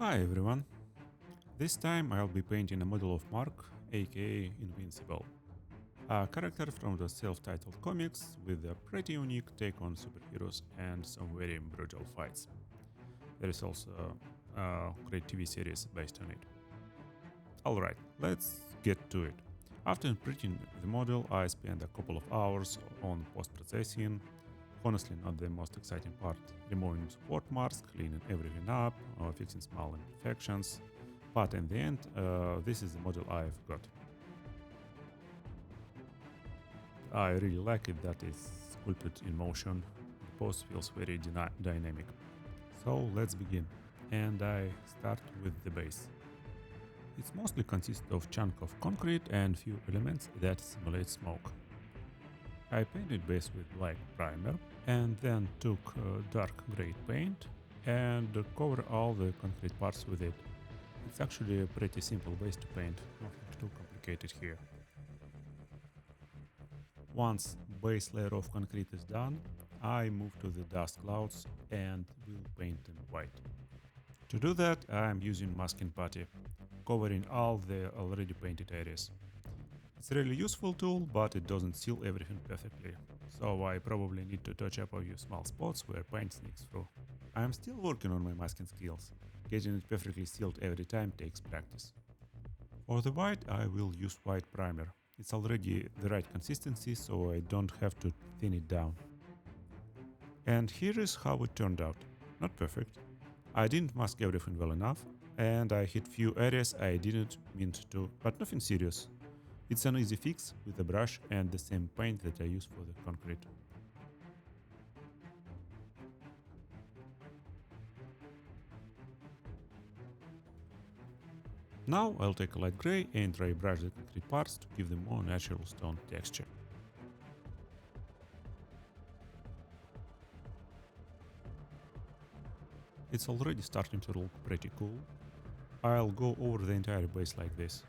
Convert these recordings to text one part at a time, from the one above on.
Hi everyone! This time I'll be painting a model of Mark, aka Invincible, a character from the self-titled comics with a pretty unique take on superheroes and some very brutal fights. There is also a great TV series based on it. Alright, let's get to it. After printing the model, I spent a couple of hours on post-processing. Honestly, not the most exciting part. Removing support marks, cleaning everything up, fixing small imperfections. But in the end, this is the model I've got. I really like it that it's sculpted in motion. The pose feels very dynamic. So let's begin. And I start with the base. It mostly consists of chunk of concrete and few elements that simulate smoke. I painted base with light primer and then took dark gray paint and cover all the concrete parts with it. It's actually a pretty simple base to paint, nothing too complicated here. Once base layer of concrete is done, I move to the dust clouds and will paint them white. To do that, I'm using masking putty, covering all the already painted areas. It's a really useful tool, but it doesn't seal everything perfectly, so I probably need to touch up a few small spots where paint sneaks through. I'm still working on my masking skills. Getting it perfectly sealed every time takes practice. For the white, I will use white primer. It's already the right consistency, so I don't have to thin it down. And here is how it turned out. Not perfect. I didn't mask everything well enough, and I hit few areas I didn't mean to, but nothing serious. It's an easy fix with a brush and the same paint that I use for the concrete. Now I'll take a light gray and dry brush the concrete parts to give them more natural stone texture. It's already starting to look pretty cool. I'll go over the entire base like this.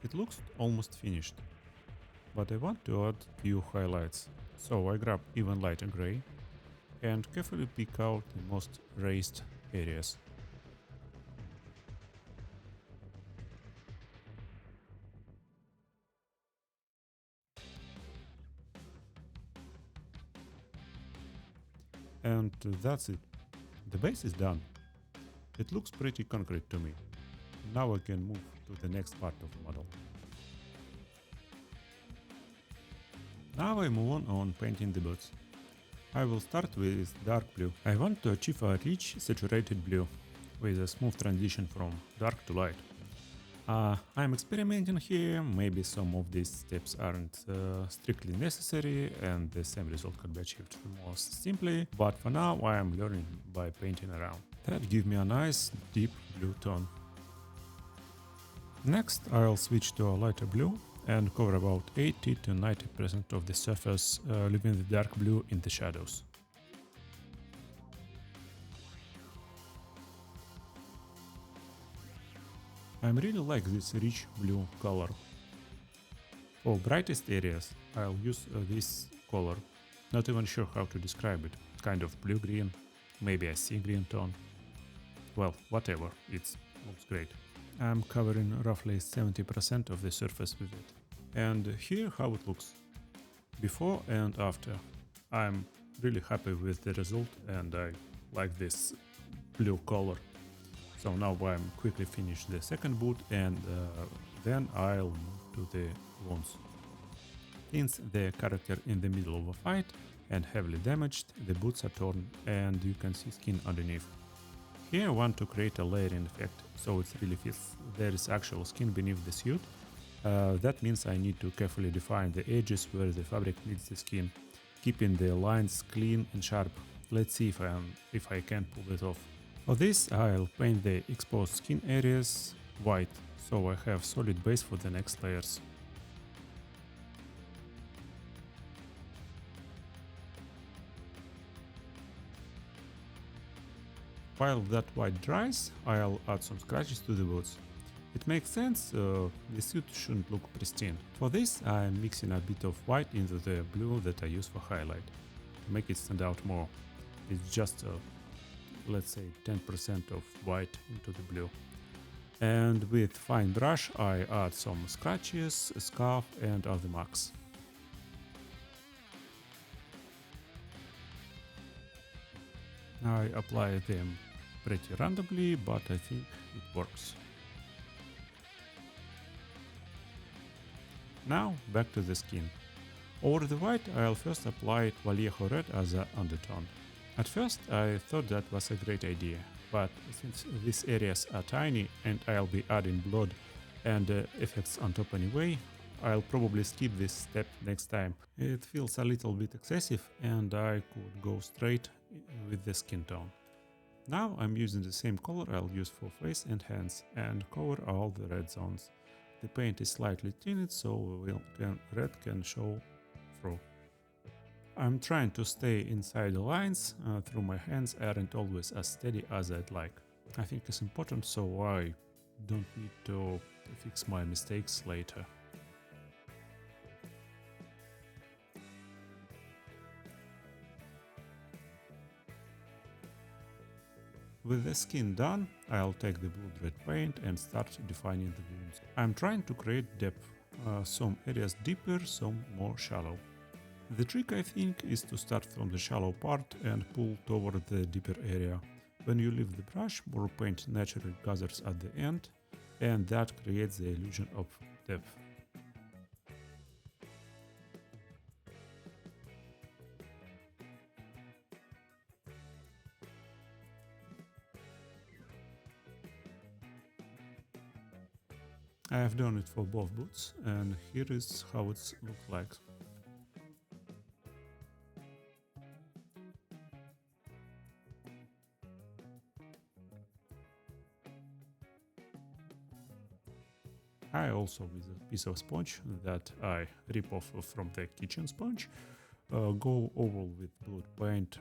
It looks almost finished, but I want to add few highlights, so I grab even lighter gray and carefully pick out the most raised areas. And that's it. The base is done. It looks pretty concrete to me. Now I can move to the next part of the model. Now I move on painting the boots. I will start with dark blue. I want to achieve a rich saturated blue with a smooth transition from dark to light. I'm experimenting here, maybe some of these steps aren't strictly necessary and the same result could be achieved more simply, but for now I am learning by painting around. That gives me a nice deep blue tone. Next I'll switch to a lighter blue and cover about 80 to 90% of the surface, leaving the dark blue in the shadows. I really like this rich blue color. For brightest areas, I'll use this color. Not even sure how to describe it. Kind of blue-green, maybe a sea green tone. Well, whatever, it looks great. I'm covering roughly 70% of the surface with it. And here how it looks. Before and after. I'm really happy with the result and I like this blue color. So now I'm quickly finish the second boot and then I'll move to the wounds. Since the character in the middle of a fight and heavily damaged, the boots are torn and you can see skin underneath. Here I want to create a layering effect, so it really feels there is actual skin beneath the suit. That means I need to carefully define the edges where the fabric meets the skin, keeping the lines clean and sharp. Let's see if I can pull it off. For this I'll paint the exposed skin areas white, so I have solid base for the next layers. While that white dries, I'll add some scratches to the boots. It makes sense, the suit shouldn't look pristine. For this I'm mixing a bit of white into the blue that I use for highlight. to make it stand out more. It's just, let's say, 10% of white into the blue. And with fine brush I add some scratches, a scarf and other marks. I apply them pretty randomly, but I think it works. Now back to the skin. Over the white I'll first apply Vallejo red as an undertone. At first I thought that was a great idea, but since these areas are tiny and I'll be adding blood and effects on top anyway, I'll probably skip this step next time. It feels a little bit excessive and I could go straight with the skin tone. Now I'm using the same color I'll use for face and hands and cover all the red zones. The paint is slightly tinted so red can show through. I'm trying to stay inside the lines, through my hands aren't always as steady as I'd like. I think it's important so I don't need to fix my mistakes later. With the skin done, I'll take the blood red paint and start defining the wounds. I'm trying to create depth, some areas deeper, some more shallow. The trick I think is to start from the shallow part and pull toward the deeper area. When you leave the brush, more paint naturally gathers at the end, and that creates the illusion of depth. I have done it for both boots, and here is how it looks like. I also, with a piece of sponge that I rip off from the kitchen sponge, go over with blood paint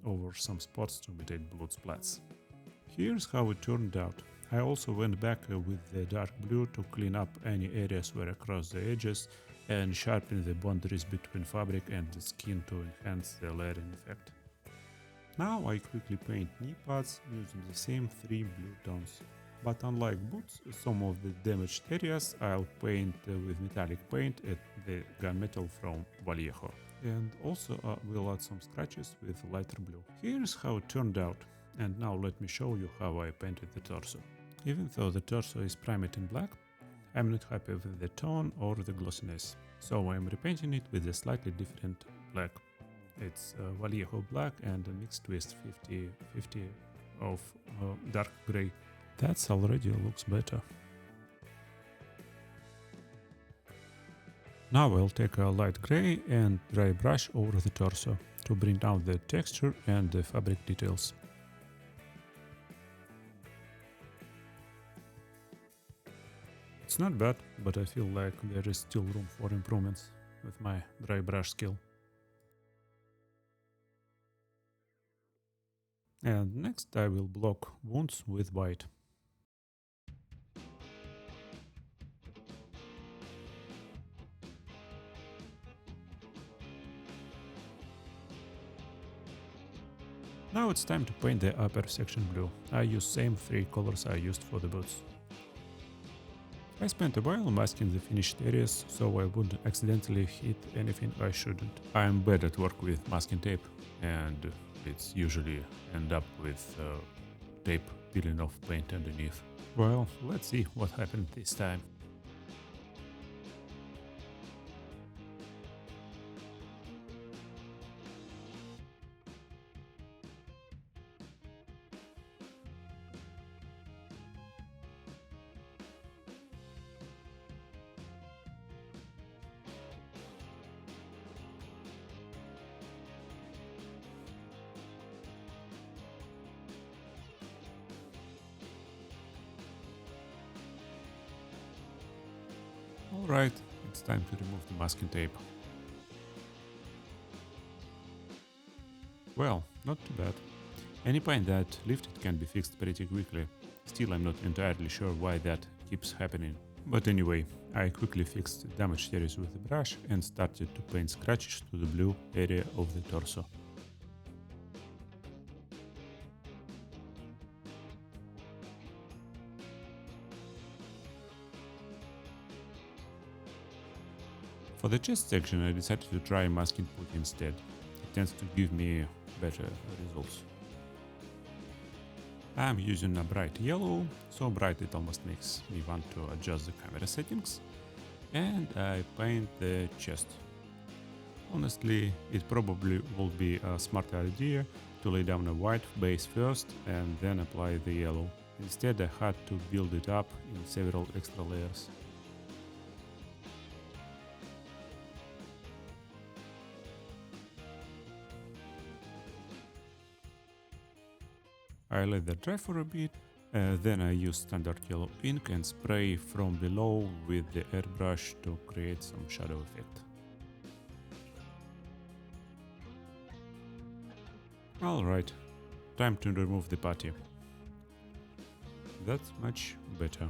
over some spots to imitate blood splats. Here's how it turned out. I also went back with the dark blue to clean up any areas where I crossed the edges and sharpen the boundaries between fabric and the skin to enhance the layering effect. Now I quickly paint knee pads using the same 3 blue tones. But unlike boots, some of the damaged areas I'll paint with metallic paint at the gunmetal from Vallejo. And also we'll add some scratches with lighter blue. Here's how it turned out. And now let me show you how I painted the torso. Even though the torso is primed in black, I'm not happy with the tone or the glossiness. So I'm repainting it with a slightly different black. It's Vallejo black and a mixed twist 50-50 of dark grey. That already looks better. Now I'll take a light grey and dry brush over the torso to bring down the texture and the fabric details. It's not bad, but I feel like there is still room for improvements with my dry brush skill. And next I will block wounds with white. Now it's time to paint the upper section blue. I use same 3 colors I used for the boots. I spent a while masking the finished areas so I wouldn't accidentally hit anything I shouldn't. I'm bad at work with masking tape and it's usually end up with tape peeling off paint underneath. Well, let's see what happened this time. Alright, it's time to remove the masking tape. Well, not too bad. Any paint that lifted can be fixed pretty quickly. Still, I'm not entirely sure why that keeps happening. But anyway, I quickly fixed damaged areas with the brush and started to paint scratches to the blue area of the torso. For the chest section, I decided to try mask input instead. It tends to give me better results. I'm using a bright yellow, so bright it almost makes me want to adjust the camera settings, and I paint the chest. Honestly, it probably would be a smarter idea to lay down a white base first and then apply the yellow. Instead, I had to build it up in several extra layers. I let that dry for a bit, then I use standard yellow ink and spray from below with the airbrush to create some shadow effect. Alright, time to remove the putty. That's much better,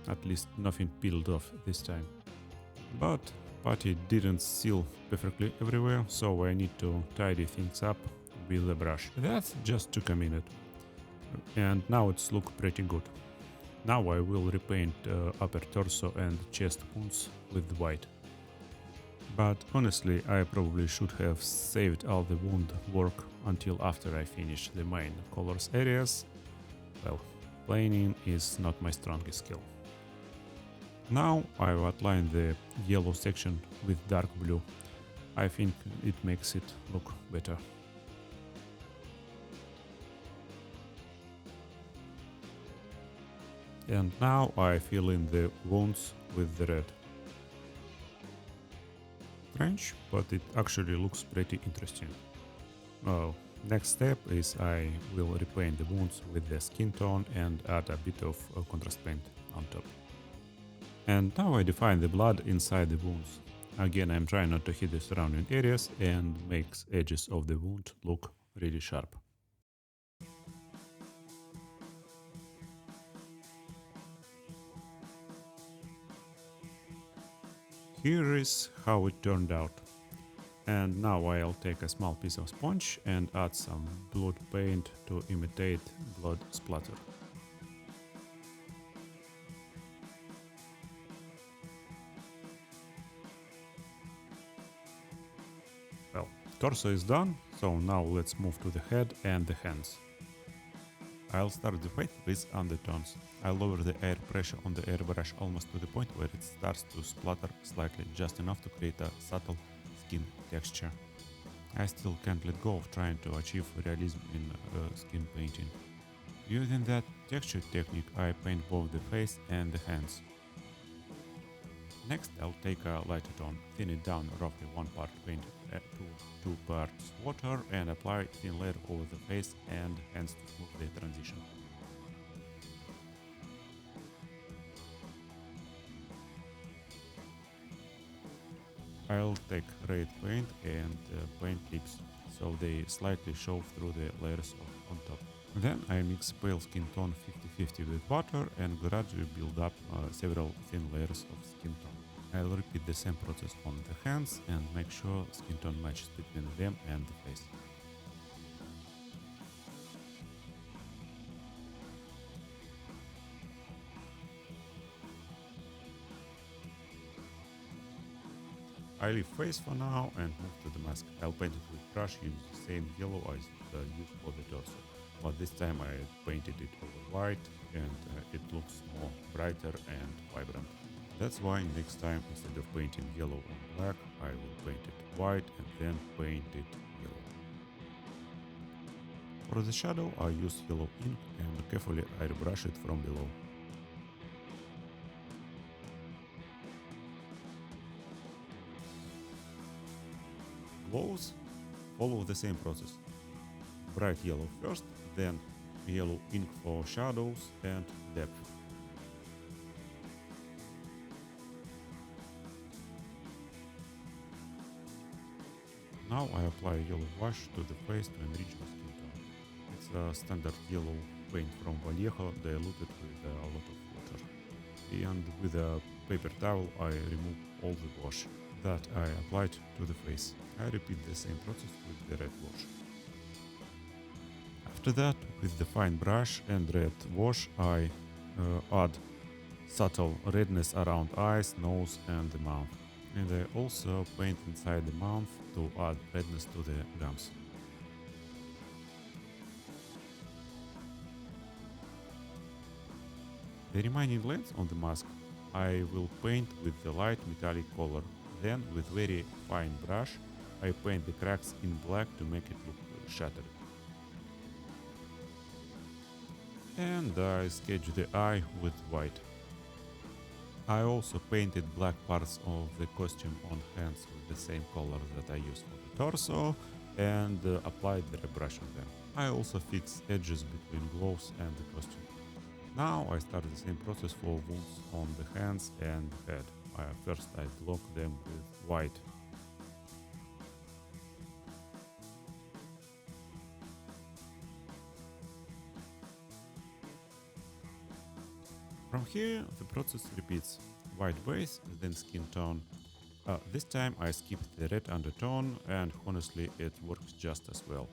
at least nothing peeled off this time. But putty didn't seal perfectly everywhere, so I need to tidy things up with the brush. That just took a minute. And now it's look pretty good. Now I will repaint upper torso and chest wounds with white. But honestly, I probably should have saved all the wound work until after I finish the main colors areas. Well, planing is not my strongest skill. Now I've outlined the yellow section with dark blue. I think it makes it look better. And now I fill in the wounds with the red. Strange, but it actually looks pretty interesting. Oh, next step is I will repaint the wounds with the skin tone and add a bit of contrast paint on top. And now I define the blood inside the wounds. Again, I'm trying not to hit the surrounding areas and makes edges of the wound look really sharp. Here is how it turned out. And now I'll take a small piece of sponge and add some blood paint to imitate blood splatter. Well, torso is done, so now let's move to the head and the hands. I'll start the face with undertones. I lower the air pressure on the airbrush almost to the point where it starts to splatter slightly, just enough to create a subtle skin texture. I still can't let go of trying to achieve realism in skin painting. Using that texture technique, I paint both the face and the hands. Next, I'll take a lighter tone, thin it down roughly 1 part paint to 2 parts water, and apply thin layer over the face and hands to smooth the transition. I'll take red paint and paint lips, so they slightly show through the layers on top. Then I mix pale skin tone 50-50 with water and gradually build up several thin layers of skin tone. I'll repeat the same process on the hands and make sure skin tone matches between them and the face. I leave face for now and move to the mask. I'll paint it with brush using the same yellow as used for the torso, but this time I painted it over white and it looks more brighter and vibrant. That's why next time, instead of painting yellow on black, I will paint it white and then paint it yellow. For the shadow, I use yellow ink and carefully airbrush it from below. Glows follow the same process. Bright yellow first, then yellow ink for shadows and depth. Now I apply yellow wash to the face to enrich the skin tone. It's a standard yellow paint from Vallejo diluted with a lot of water. And with a paper towel I remove all the wash that I applied to the face. I repeat the same process with the red wash. After that, with the fine brush and red wash, I add subtle redness around eyes, nose and the mouth. And I also paint inside the mouth to add redness to the gums. The remaining lines on the mask I will paint with the light metallic color. Then with very fine brush I paint the cracks in black to make it look shattered. And I sketch the eye with white. I also painted black parts of the costume on hands with the same color that I used for the torso and applied the airbrush on them. I also fixed edges between gloves and the costume. Now I start the same process for wounds on the hands and head. First I block them with white. From here the process repeats. White base, then skin tone. This time I skipped the red undertone and honestly it works just as well.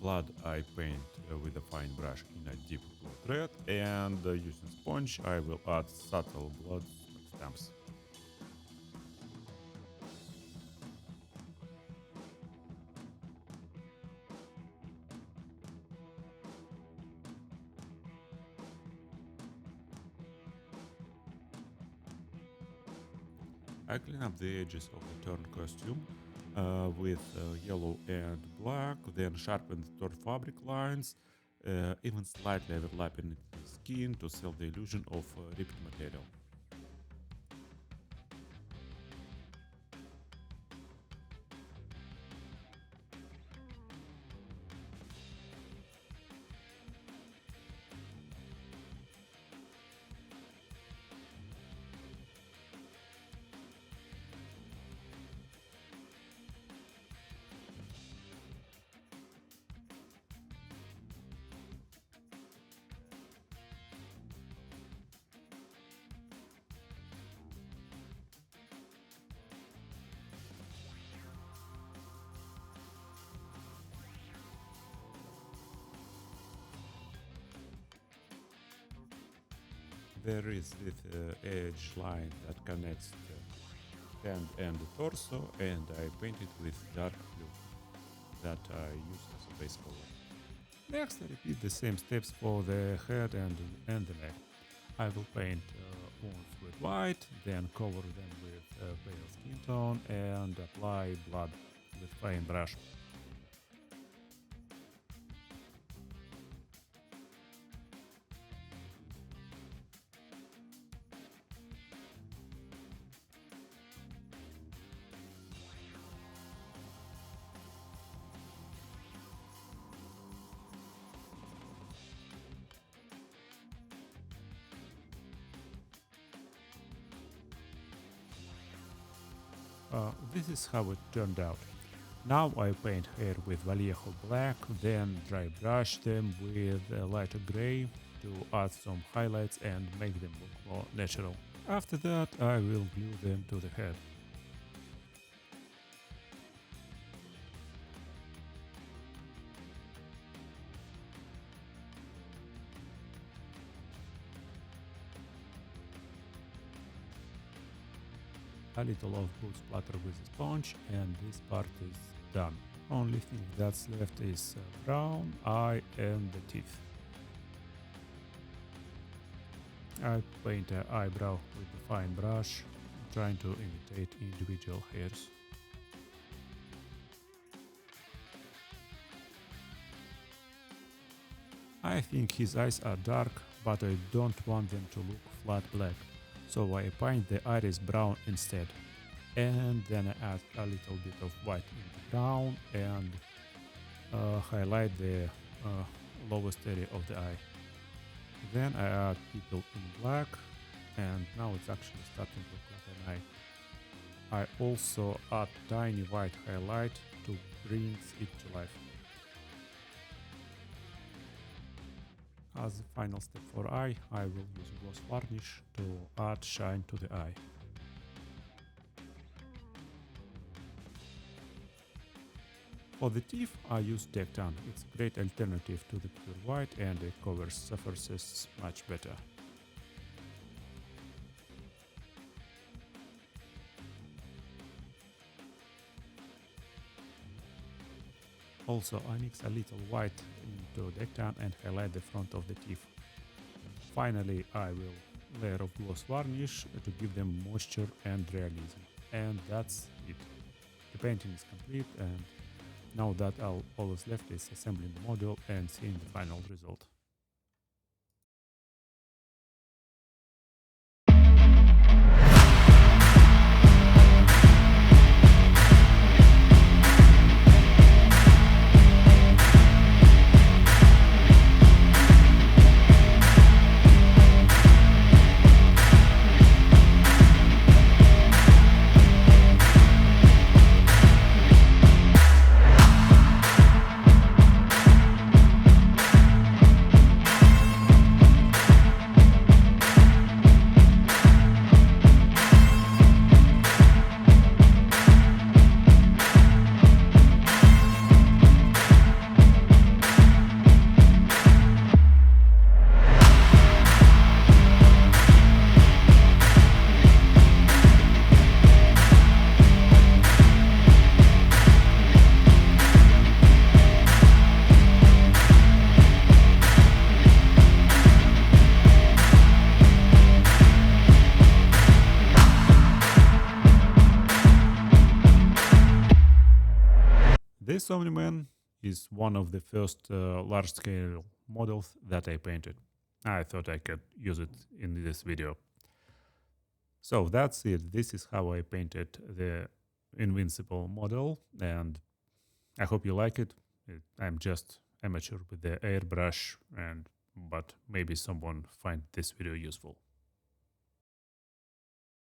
Blood I paint with a fine brush in a deep blood red and using sponge I will add subtle blood stamps. I clean up the edges of the torn costume with yellow and black, then sharpen the torn fabric lines, even slightly overlapping the skin to sell the illusion of ripped material. There is this edge line that connects the hand and the torso, and I paint it with dark blue that I use as a base color. Next, I repeat the same steps for the head and the neck. I will paint wounds with white, then cover them with pale skin tone and apply blood with fine brush. This is how it turned out. Now I paint hair with Vallejo black, then dry brush them with a lighter gray to add some highlights and make them look more natural. After that I will glue them to the head. A little of blue splatter with a sponge and this part is done. Only thing that's left is brown eye and the teeth. I paint an eyebrow with a fine brush, trying to imitate individual hairs. I think his eyes are dark, but I don't want them to look flat black, so I paint the iris brown instead. And then I add a little bit of white in the brown and highlight the lowest area of the eye. Then I add pupil in black and now it's actually starting to look like an eye. I also add tiny white highlight to bring it to life. As a final step for eye, I will use gloss varnish to add shine to the eye. For the teeth, I use Dectan. It's a great alternative to the pure white and it covers surfaces much better. Also, I mix a little white into deck tan and highlight the front of the teeth. Finally, I will layer of gloss varnish to give them moisture and realism. And that's it. The painting is complete, and now that all is left is assembling the model and seeing the final result. This Omni-Man is one of the first large-scale models that I painted. I thought I could use it in this video. So that's it. This is how I painted the Invincible model, and I hope you like it. I'm just amateur with the airbrush, but maybe someone find this video useful.